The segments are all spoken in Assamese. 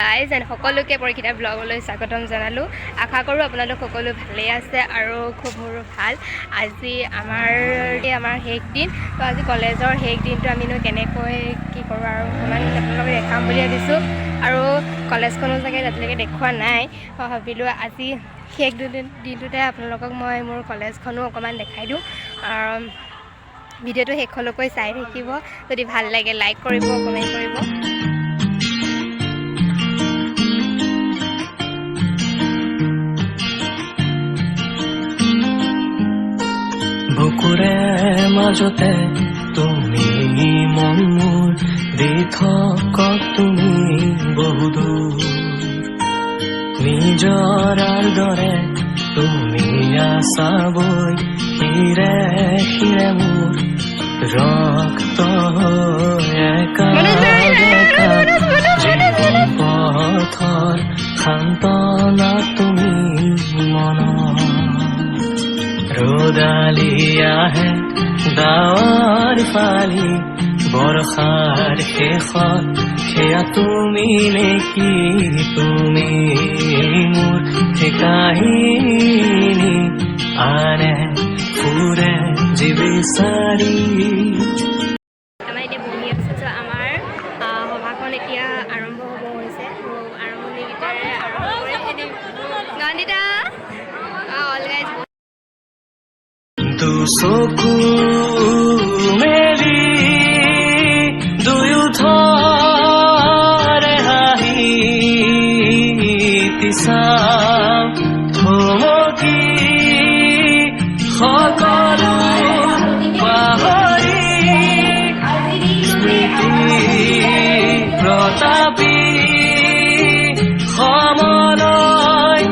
গাইজ এণ্ড সকলোকে পৰীক্ষিতা ব্লগলৈ স্বাগতম জনালোঁ। আশা কৰোঁ আপোনালোক সকলো ভালেই আছে আৰু খুব মোৰো ভাল। আজি আমাৰ শেষ দিন, তো আজি কলেজৰ শেষ দিনটো আমিনো কেনেকৈ কি কৰোঁ আৰু অকণমান আপোনালোকক দেখাম বুলি ভাবিছোঁ। আৰু কলেজখনো চাগে আজিলৈকে দেখুওৱা নাই, ভাবিলোঁ আজি শেষ দিনটোতে আপোনালোকক মই মোৰ কলেজখনো অকণমান দেখাই দিওঁ। ভিডিঅ'টো শেষলৈকৈ চাই থাকিব, যদি ভাল লাগে লাইক কৰিব, কমেণ্ট কৰিব। বুকুৰে মাজতে তুমি মন মোৰ দি থকা তুমি বহুদূৰ নিজৰ দৰে তুমি আছাবৈ হিৰে হিৰে মোৰ ৰক্ত একা দেখা জীৱন পথৰ সান্তনা তুমি মনৰ ৰ'দালি আহে ডাৱৰ ফালি বৰষাৰ শেষত সেয়া তুমি নেকি তুমি মোৰ কাহিনী আনে ফুৰে যি বিচাৰি। আমাৰ এতিয়া বহি আছোঁ, আমাৰ সভাখন এতিয়া আৰম্ভ হ'ব হৈছে। আৰম্ভণি গীতেৰে আৰম্ভ কৰি গানকেইটা অল গাইজ চকু মেলি দুয়োধৰে হাঁহি চাম থমকি সকলো পাহৰি স্মৃতি প্ৰতাপী সমলয়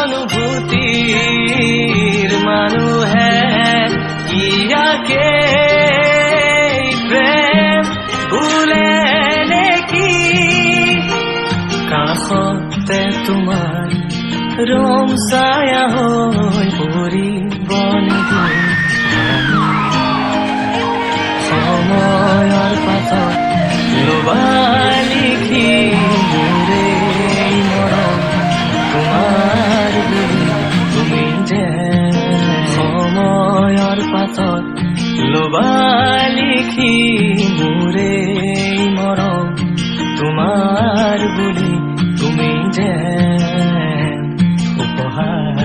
অনুভূতিৰ মানুহে ইয়াকে প্ৰেম বোলে নেকি কাষতে তোমাৰ ৰম ছায়া হৈ পৰিব নেকি সময়ৰ পাতত লোবা লিখি মোৰে মৰম তোমাৰ বুলি তুমি যে সময়ৰ পাতত লোবা লিখি মোৰে মৰম তোমাৰ বুলি তুমি যে উপহাৰ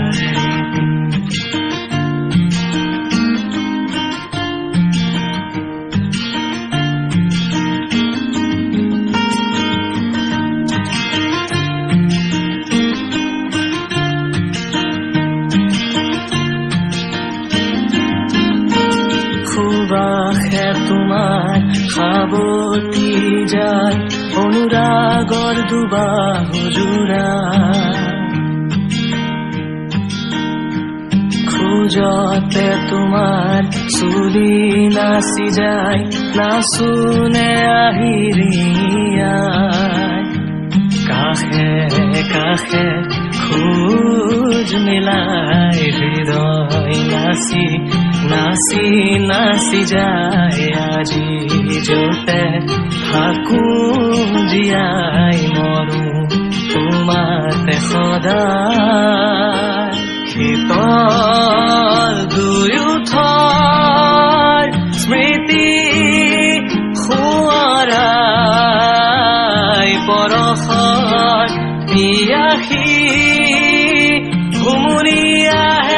সুবাসে তোমাৰ সাৱটি যায় অনুৰাগৰ দুবাহু জোৰা খোজতে তোমাৰ চুলি নাচি যায় নাচোনে আহিৰিয়াই কাষে কাষে খোজ মিলাই হৃদয় নাচি নাচি নাচি যায় আজি যতে থাকো জীয়াই মৰো তোমাতে সদায় শীতল দুয়োথৰ স্মৃতি সোঁৱৰাই পৰশত পিয়াসী ঘুমুৰি আহে